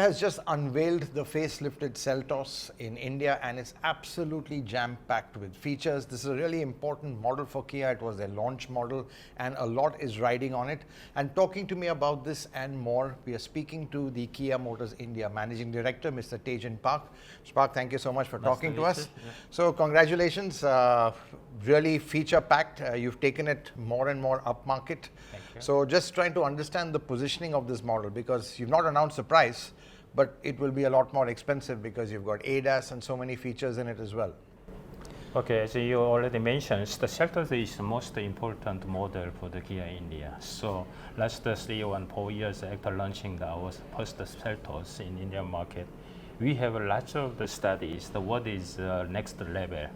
has just unveiled the facelifted Seltos in India, and it's absolutely jam-packed with features. This is a really important model for Kia. It was their launch model, and a lot is riding on it. And talking to me about this and more, we are speaking to the Kia Motors India Managing Director, Mr. Tae-Jin Park. Mr. Park, thank you so much for talking to us. Yeah. So congratulations, really feature-packed. You've taken it more and more upmarket. So just trying to understand the positioning of this model, because you've not announced the price, but it will be a lot more expensive because you've got ADAS and so many features in it as well. Okay, as you already mentioned, the Seltos is the most important model for the Kia India. So last 3 or 4 years after launching our first Seltos in Indian market, we have lots of the studies, what is the next level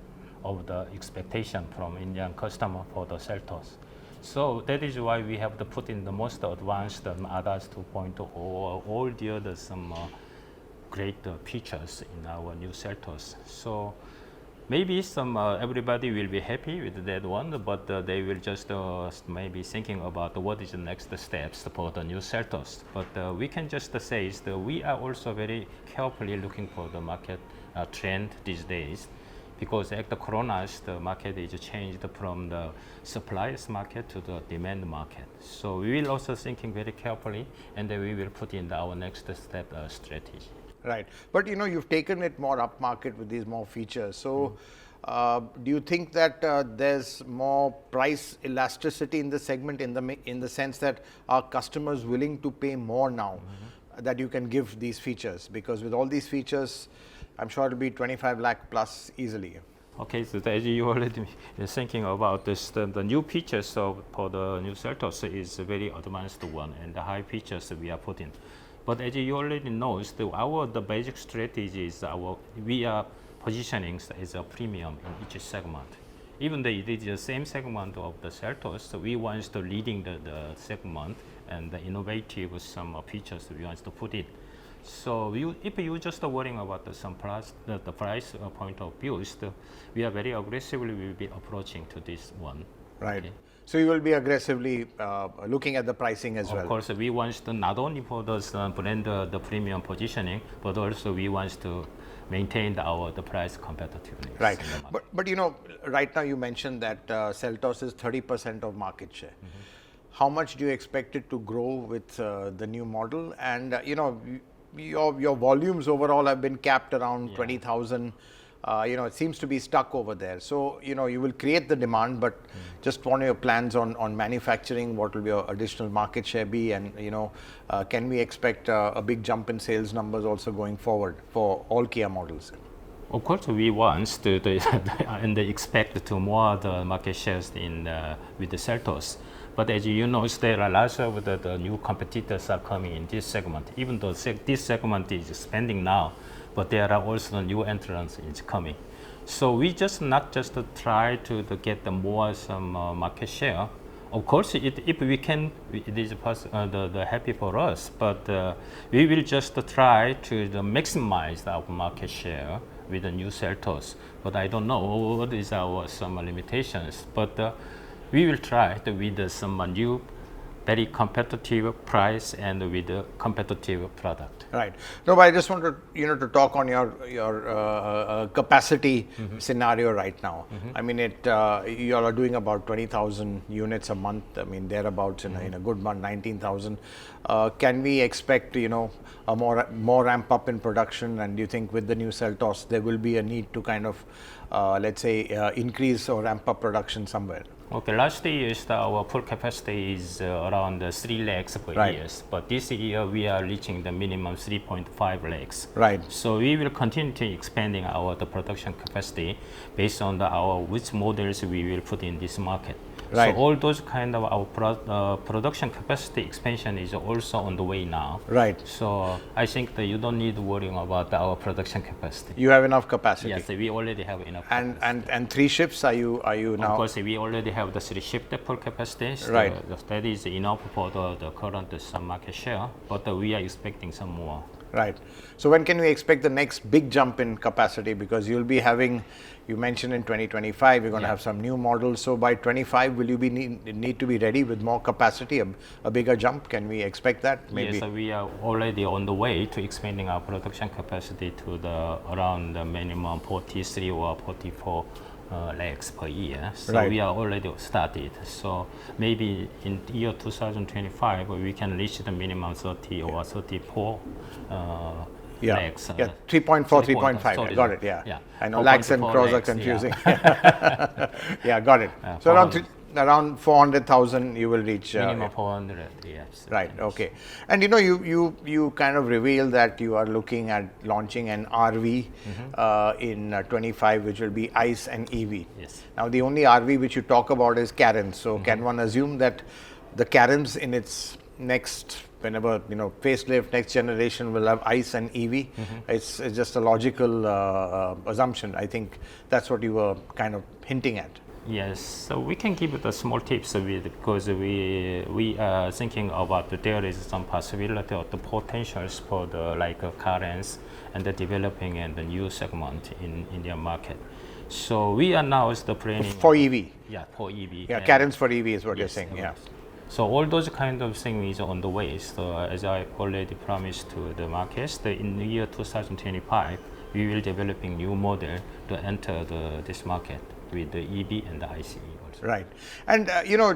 of the expectation from Indian customer for the Seltos. So that is why we have to put in the most advanced ADAS 2.0 or all the other great features in our new Seltos. So maybe everybody will be happy with that one, but they will just maybe thinking about what is the next steps for the new Seltos. But we can just say is that we are also very carefully looking for the market trend these days. Because after Corona, the market is changed from the suppliers market to the demand market. So we will also thinking very carefully, and then we will put in our next step strategy. Right, but you've taken it more upmarket with these more features. So do you think that there's more price elasticity in the segment in the sense that are customers willing to pay more now that you can give these features? Because with all these features, I'm sure it'll be 25 lakh plus easily. Okay, so as you already thinking about this, the new features for the new Seltos is a very advanced one, and the high features we are putting. But as you already know, the basic strategy is we are positioning as a premium in each segment. Even though it is the same segment of the Seltos, we want to leading the segment and the innovative some features we want to put in. So if you just worrying about the price point of view, we are very aggressively will be approaching to this one. Right. Okay. So you will be aggressively looking at the pricing as well. Of course, we want to not only for those brand the premium positioning, but also we want to maintain the price competitiveness. Right. But right now you mentioned that Seltos is 30% of market share. How much do you expect it to grow with the new model? And your volumes overall have been capped around 20,000. It seems to be stuck over there. So, you will create the demand, but just what are your plans on manufacturing? What will your additional market share be? And, can we expect a big jump in sales numbers also going forward for all Kia models? Of course, we want to and expect to more the market shares with the Seltos. But as you know, there are lots of the new competitors are coming in this segment. Even though this segment is expanding now, but there are also new entrants coming. So we not just try to get more market share. Of course, if we can, it is happy for us. But we will just try to maximize our market share with the new Seltos. But I don't know what is our some limitations. But we will try with some new, very competitive price and with a competitive product. Right. No, but I just wanted to talk on your capacity scenario right now. I mean, you all are doing about 20,000 units a month. I mean, thereabouts in a good month, 19,000. Can we expect a more ramp up in production? And do you think with the new Seltos there will be a need to kind of let's say increase or ramp up production somewhere? Okay, last year our full capacity is around 3 lakhs per year, but this year we are reaching the minimum 3.5 lakhs. Right. So we will continue to expanding the production capacity based on which models we will put in this market. Right. So all those kind of our production capacity expansion is also on the way now. Right. So I think that you don't need to worry about our production capacity. You have enough capacity. Yes, we already have enough. And 3 shifts are you now? Of course, we already have the 3 shift full capacity. Right. That is enough for the current some market share, but we are expecting some more. Right. So when can we expect the next big jump in capacity? Because you'll be having, you mentioned in 2025, you're going to have some new models. So by 25, will you be need to be ready with more capacity, a bigger jump? Can we expect that? Maybe. Yes, we are already on the way to expanding our production capacity to the around the minimum 43 or 44 lakhs per year. So Right. we are already started. So maybe in year 2025 we can reach the minimum 30 or 34 lakhs. 3.4, 3.5. I got it. Yeah. I know lakhs and crores are confusing. Yeah, got it. So around 400,000 you will reach. Minimum 400, yes. Right. Okay. And you kind of revealed that you are looking at launching an RV in 25, which will be ICE and EV. Yes. Now the only RV which you talk about is Carens. So can one assume that the Carens in its next, whenever facelift, next generation will have ICE and EV? It's just a logical assumption. I think that's what you were kind of hinting at. Yes, so we can give the small tips with, because we are thinking about there is some possibility of the potentials for the currents and the developing and the new segment in Indian market. So we are now the planning for EV. Yeah, for EV. Yeah, Carens for EV is what you're saying. Yeah. So all those kind of things is on the way. So as I already promised to the markets, in the year 2025 we will developing new model to enter this market with the EV and the ICE also. Right. And your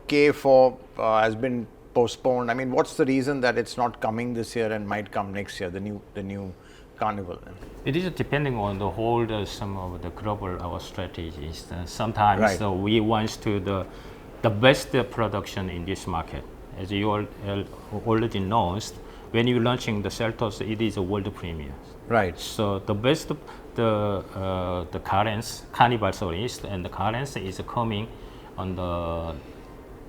K4 has been postponed. I mean, what's the reason that it's not coming this year and might come next year, the new Carnival? It is depending on the whole some of the global our strategies. Sometimes we want to the best production in this market. As you already know, when you're launching the Seltos, it is a world premiere. Right. So the best the Carnival series and the currents is coming on the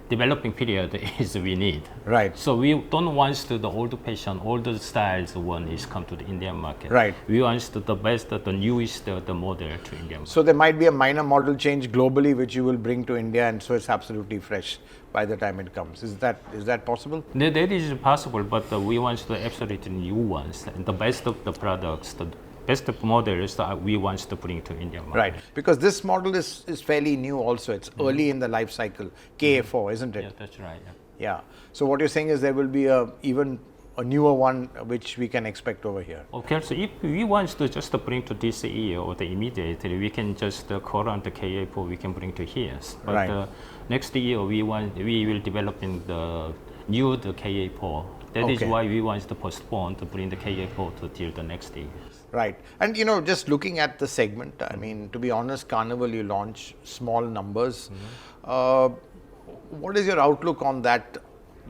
developing period is we need. Right. So we don't want the old fashion, old styles one is come to the Indian market. Right. We want the best, the newest, the model to Indian market. So there might be a minor model change globally which you will bring to India, and so it's absolutely fresh by the time it comes. Is that possible? That is possible, but we want the absolutely new ones and the best of the products, the best of models that we want to bring to India market. Right, because this model is fairly new also. It's early in the life cycle, KA4, isn't it? Yeah, that's right. Yeah. So what you're saying is there will be even a newer one which we can expect over here. Okay, so if we want to just bring to this year or the immediately, we can just current the KA4 we can bring to here. But next year we will develop in the new KA4. That is why we want to postpone to bring the KA4 till the next year. Right. And just looking at the segment, I mean, to be honest, Carnival, you launch small numbers. What is your outlook on that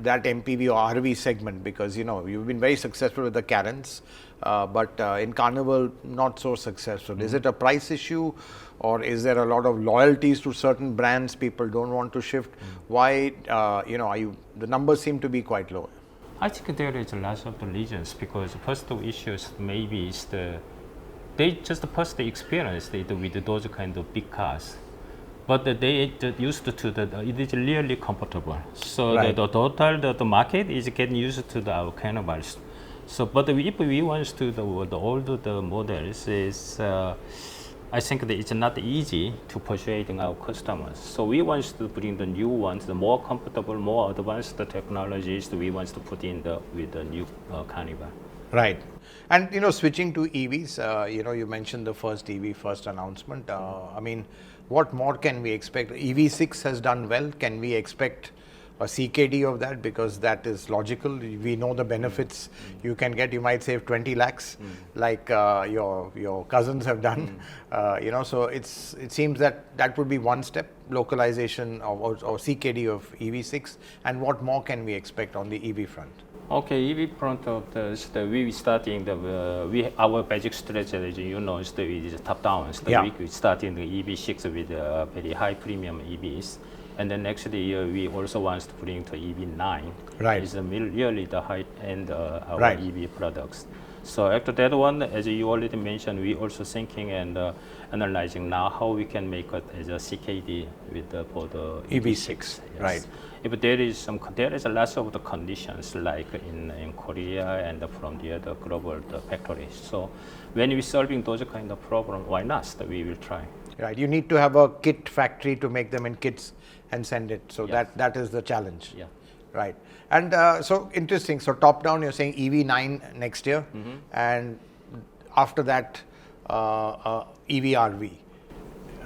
MPV or RV segment? Because, you've been very successful with the Carens, but in Carnival, not so successful. Is it a price issue, or is there a lot of loyalties to certain brands? People don't want to shift. Why, the numbers seem to be quite low. I think there is a lot of the reasons, because first of issues maybe is they just first experience with those kind of big cars, but they used to it is really comfortable. So the total the market is getting used to our Carnivals. So but if we want to the older models is. I think that it's not easy to persuade our customers. So we want to bring the new ones, the more comfortable, more advanced technologies that we want to put in with the new Carnival. Right. And, switching to EVs, you mentioned the first EV, first announcement. I mean, what more can we expect? EV6 has done well. Can we expect a CKD of that, because that is logical? We know the benefits you can get. You might save 20 lakhs like your cousins have done. So it seems that would be one step, localization or CKD of EV6. And what more can we expect on the EV front? Okay, EV front of we starting our basic strategy, is the top down. We starting the EV6 with very high premium EVs. And then next year, we also want to bring to EV9. Right. It's really the high-end our EV products. So after that one, as you already mentioned, we also thinking and analyzing now how we can make it as a CKD with for the EV6, yes. right. If there is a lot of the conditions like in Korea and from the other global factories. So when we solving those kind of problem, why not? We will try. Right. You need to have a kit factory to make them in kits and send it. So Yes. that is the challenge. Yeah. Right. And so interesting. So top down, you're saying EV9 next year, and after that, EV-RV.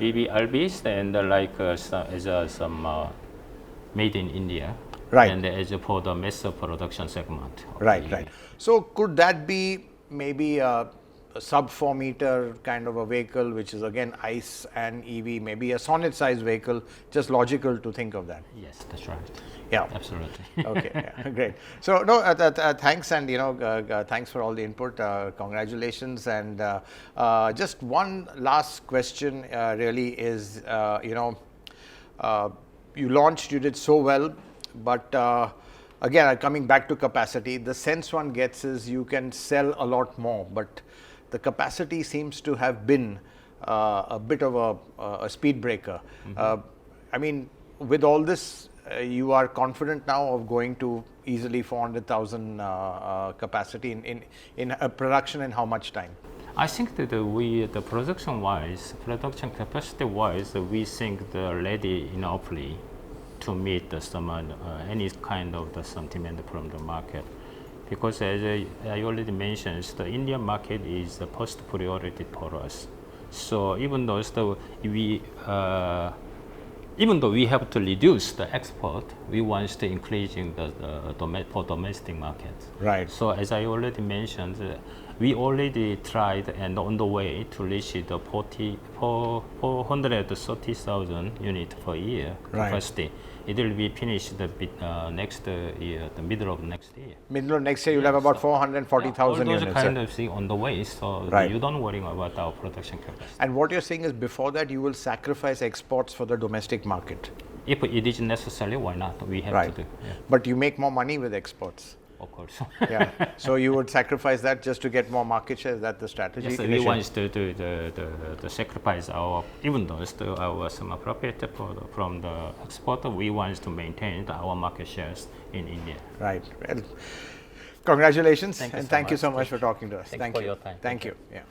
EV-RVs and some made in India. Right. And as for the mass production segment. of Right. EV. Right. So could that be maybe a sub 4 meter kind of a vehicle, which is again ICE and EV, maybe a sonnet size vehicle? Just logical to think of that. Yes, that's right. Yeah. Absolutely. Okay, yeah, great. So no, thanks, and thanks for all the input. Congratulations, and just one last question. Really is you launched, you did so well, but again, coming back to capacity, the sense one gets is you can sell a lot more, but the capacity seems to have been a bit of a speed breaker. I mean, with all this, you are confident now of going to easily 400,000 capacity in production in how much time? I think that the production capacity wise, we think they're ready enoughly to meet any kind of some demand from the market. Because as I already mentioned, the Indian market is the first priority for us. So even though we have to reduce the export, we want to increasing for domestic market. Right. So as I already mentioned, we already tried and on the way to reach the 430,000 units per year Right. capacity. It will be finished next year, the middle of next year. Middle of next year, you'll have about 440,000 all those units. kind of thing on the way, so Right. you don't worry about our production capacity. And what you're saying is before that, you will sacrifice exports for the domestic market. If it is necessary, why not? We have Right. to do. Yeah, But you make more money with exports. of course. Yeah. So you would sacrifice that just to get more market share. Is that the strategy? Yes, we initially? want to do the sacrifice even though our some profit from the export, we want to maintain our market shares in India. Right. Well, congratulations, Thank you and so thank you much. so much for talking to us. Thanks for your time. Thank you. Yeah.